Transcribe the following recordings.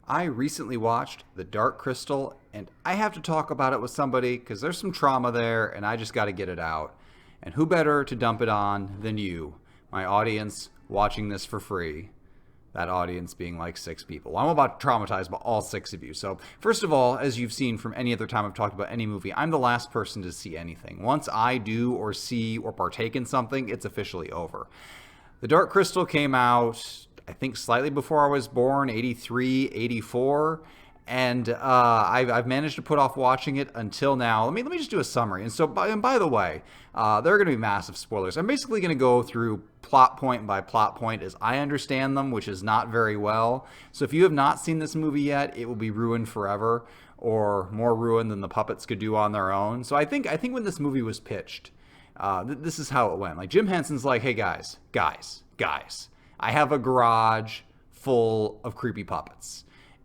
I recently watched The Dark Crystal, and I have to talk about it with somebody because there's some trauma there, and I just got to get it out. And who better to dump it on than you, my audience, watching this for free? That audience being like 6 people. Well, I'm about to traumatize all 6 of you. So, first of all, as you've seen from any other time I've talked about any movie, I'm the last person to see anything. Once I do or see or partake in something, it's officially over. The Dark Crystal came out, I think, slightly before I was born, 83, 84. And I've managed to put off watching it until now. Let me just do a summary. And so, by the way, there are going to be massive spoilers. I'm basically going to go through plot point by plot point as I understand them, which is not very well. So if you have not seen this movie yet, it will be ruined forever, or more ruined than the puppets could do on their own. So I think when this movie was pitched, this is how it went. Like, Jim Henson's like, hey guys, I have a garage full of creepy puppets.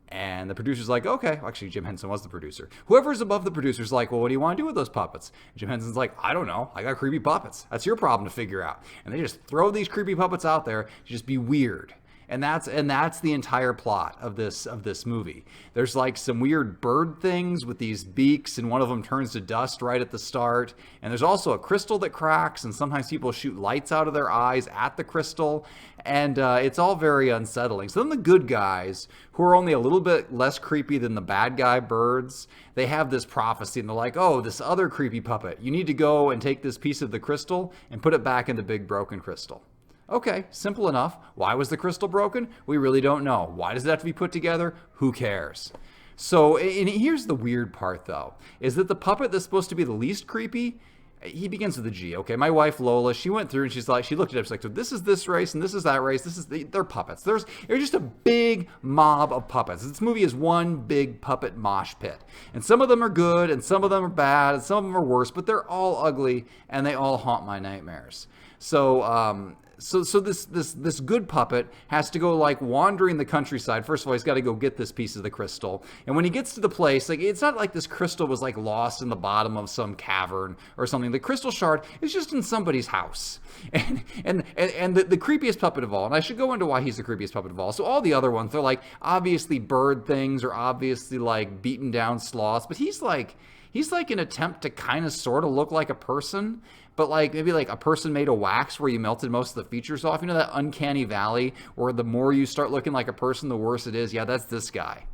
And the producer's like, okay. Actually, Jim Henson was the producer. Whoever's above the producer's like, well, what do you want to do with those puppets? And Jim Henson's like, I don't know. I got creepy puppets. That's your problem to figure out. And they just throw these creepy puppets out there to just be weird. And that's the entire plot of this movie. There's like some weird bird things with these beaks, and one of them turns to dust right at the start. And there's also a crystal that cracks, and sometimes people shoot lights out of their eyes at the crystal. And it's all very unsettling. So then the good guys, who are only a little bit less creepy than the bad guy birds, they have this prophecy, and they're like, oh, this other creepy puppet, you need to go and take this piece of the crystal and put it back in the big broken crystal. Okay, simple enough. Why was the crystal broken? We really don't know. Why does it have to be put together? Who cares? So, and here's the weird part, though, is that the puppet that's supposed to be the least creepy, he begins with a G. Okay, my wife Lola, she went through and she looked at it, she's like, so this is this race and this is that race. They're puppets. There's just a big mob of puppets. This movie is one big puppet mosh pit, and some of them are good and some of them are bad and some of them are worse, but they're all ugly and they all haunt my nightmares. So this good puppet has to go like wandering the countryside. First of all, he's got to go get this piece of the crystal. And when he gets to the place, like, it's not like this crystal was like lost in the bottom of some cavern or something. The crystal shard is just in somebody's house. And the creepiest puppet of all, and I should go into why he's the creepiest puppet of all. So all the other ones, they're like obviously bird things or obviously like beaten down sloths, but he's like an attempt to kind of sort of look like a person, but like maybe like a person made of wax where you melted most of the features off. You know that uncanny valley where the more you start looking like a person, the worse it is? Yeah, that's this guy.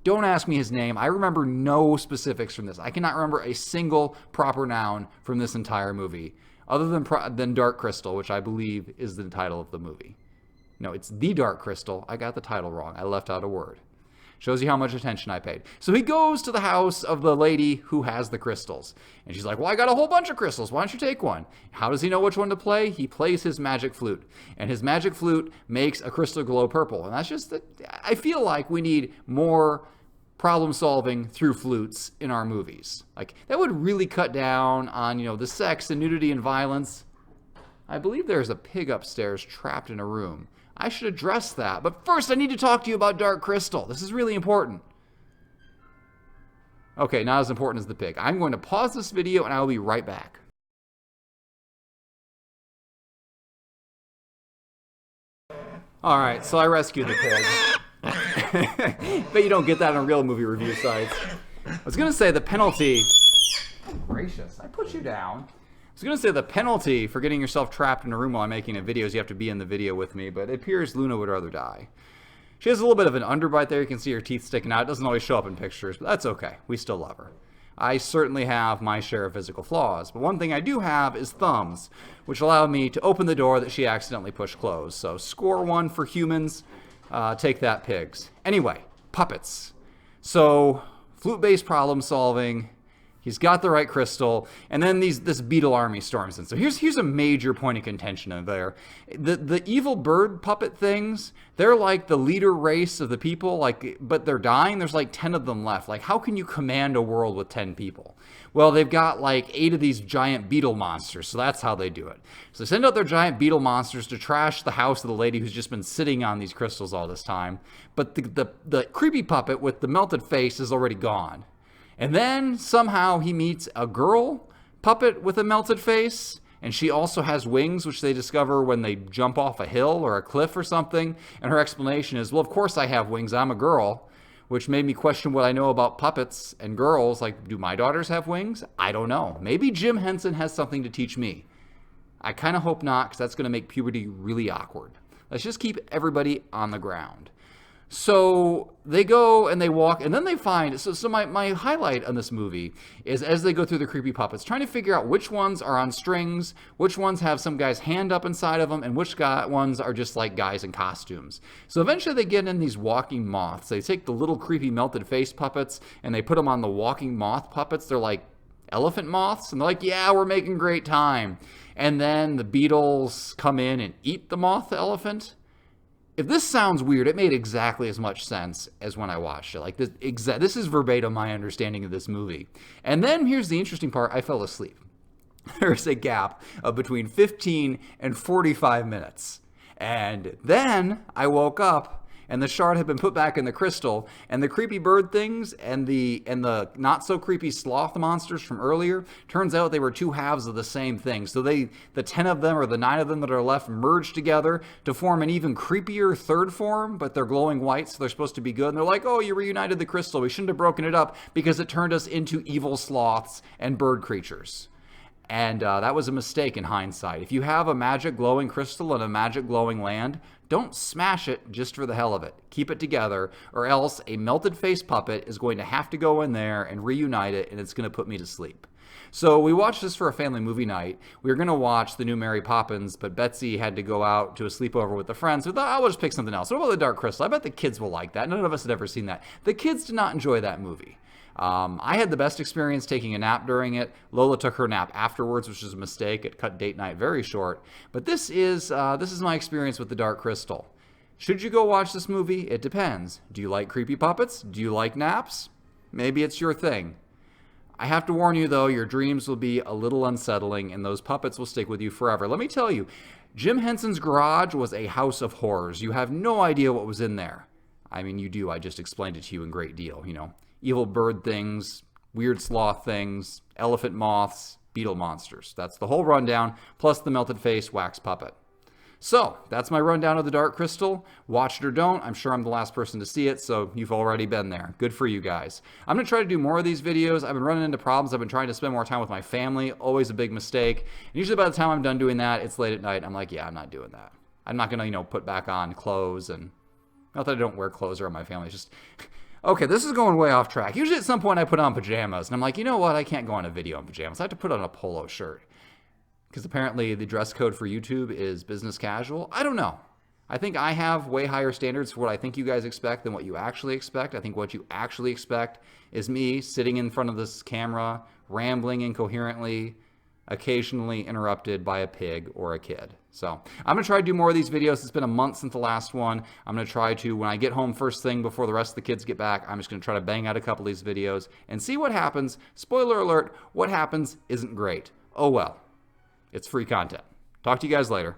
Don't ask me his name. I remember no specifics from this. I cannot remember a single proper noun from this entire movie, other than Dark Crystal, which I believe is the title of the movie. No, it's The Dark Crystal. I got the title wrong. I left out a word. Shows you how much attention I paid. So he goes to the house of the lady who has the crystals. And she's like, well, I got a whole bunch of crystals. Why don't you take one? How does he know which one to play? He plays his magic flute. And his magic flute makes a crystal glow purple. And that's just, I feel like we need more problem solving through flutes in our movies. Like, that would really cut down on, the sex and nudity and violence. I believe there's a pig upstairs trapped in a room. I should address that. But first, I need to talk to you about Dark Crystal. This is really important. Okay, not as important as the pig. I'm going to pause this video and I will be right back. All right, so I rescued the pig. But you don't get that on real movie review sites. I was going to say the penalty... Oh, gracious, I put you down. I was going to say the penalty for getting yourself trapped in a room while I'm making a video is you have to be in the video with me, but it appears Luna would rather die. She has a little bit of an underbite there. You can see her teeth sticking out. It doesn't always show up in pictures, but that's okay. We still love her. I certainly have my share of physical flaws, but one thing I do have is thumbs, which allow me to open the door that she accidentally pushed closed. So score 1 for humans. Take that, pigs. Anyway, puppets. So flute-based problem solving. He's got the right crystal, and then this beetle army storms in. So here's a major point of contention in there. The evil bird puppet things, they're like the leader race of the people, but they're dying. There's like 10 of them left. Like, how can you command a world with 10 people? Well, they've got like 8 of these giant beetle monsters, so that's how they do it. So they send out their giant beetle monsters to trash the house of the lady who's just been sitting on these crystals all this time. But the creepy puppet with the melted face is already gone. And then somehow he meets a girl puppet with a melted face, and she also has wings, which they discover when they jump off a hill or a cliff or something. And her explanation is, well, of course I have wings. I'm a girl. which made me question what I know about puppets and girls. Like, do my daughters have wings? I don't know. Maybe Jim Henson has something to teach me. I kind of hope not, because that's going to make puberty really awkward. Let's just keep everybody on the ground. So they go and they walk, and then they find, so my highlight on this movie is as they go through the creepy puppets, trying to figure out which ones are on strings, which ones have some guy's hand up inside of them, and which ones are just like guys in costumes. So eventually they get in these walking moths. They take the little creepy melted face puppets, and they put them on the walking moth puppets. They're like elephant moths, and they're like, yeah, we're making great time. And then the beetles come in and eat the moth elephant. If this sounds weird, it made exactly as much sense as when I watched it. Like this is verbatim my understanding of this movie. And then here's the interesting part. I fell asleep. There's a gap of between 15 and 45 minutes. And then I woke up, and the shard had been put back in the crystal, and the creepy bird things and the not so creepy sloth monsters from earlier, turns out they were two halves of the same thing. So the 10 of them or the 9 of them that are left merged together to form an even creepier third form, but they're glowing white, so they're supposed to be good. And they're like, oh, you reunited the crystal. We shouldn't have broken it up because it turned us into evil sloths and bird creatures. And that was a mistake in hindsight. If you have a magic glowing crystal and a magic glowing land, don't smash it just for the hell of it. Keep it together, or else a melted face puppet is going to have to go in there and reunite it, and it's going to put me to sleep. So we watched this for a family movie night. We were going to watch the new Mary Poppins, but Betsy had to go out to a sleepover with the friends. We thought, I'll just pick something else. What about The Dark Crystal? I bet the kids will like that. None of us had ever seen that. The kids did not enjoy that movie. I had the best experience taking a nap during it. Lola took her nap afterwards, which was a mistake. It cut date night very short. But this is my experience with The Dark Crystal. Should you go watch this movie? It depends. Do you like creepy puppets? Do you like naps? Maybe it's your thing. I have to warn you, though, your dreams will be a little unsettling, and those puppets will stick with you forever. Let me tell you, Jim Henson's garage was a house of horrors. You have no idea what was in there. I mean, you do. I just explained it to you in great deal, Evil bird things, weird sloth things, elephant moths, beetle monsters. That's the whole rundown, plus the melted face wax puppet. So, that's my rundown of The Dark Crystal. Watch it or don't. I'm sure I'm the last person to see it, so you've already been there. Good for you guys. I'm going to try to do more of these videos. I've been running into problems. I've been trying to spend more time with my family. Always a big mistake. And usually by the time I'm done doing that, it's late at night. I'm like, yeah, I'm not doing that. I'm not going to, put back on clothes. And not that I don't wear clothes around my family. It's just... Okay, this is going way off track. Usually at some point I put on pajamas, and I'm like, you know what? I can't go on a video in pajamas. I have to put on a polo shirt. Because apparently the dress code for YouTube is business casual. I don't know. I think I have way higher standards for what I think you guys expect than what you actually expect. I think what you actually expect is me sitting in front of this camera, rambling incoherently, occasionally interrupted by a pig or a kid. So I'm going to try to do more of these videos. It's been a month since the last one. I'm going to try to, when I get home first thing before the rest of the kids get back, I'm just going to try to bang out a couple of these videos and see what happens. Spoiler alert, what happens isn't great. Oh well. It's free content. Talk to you guys later.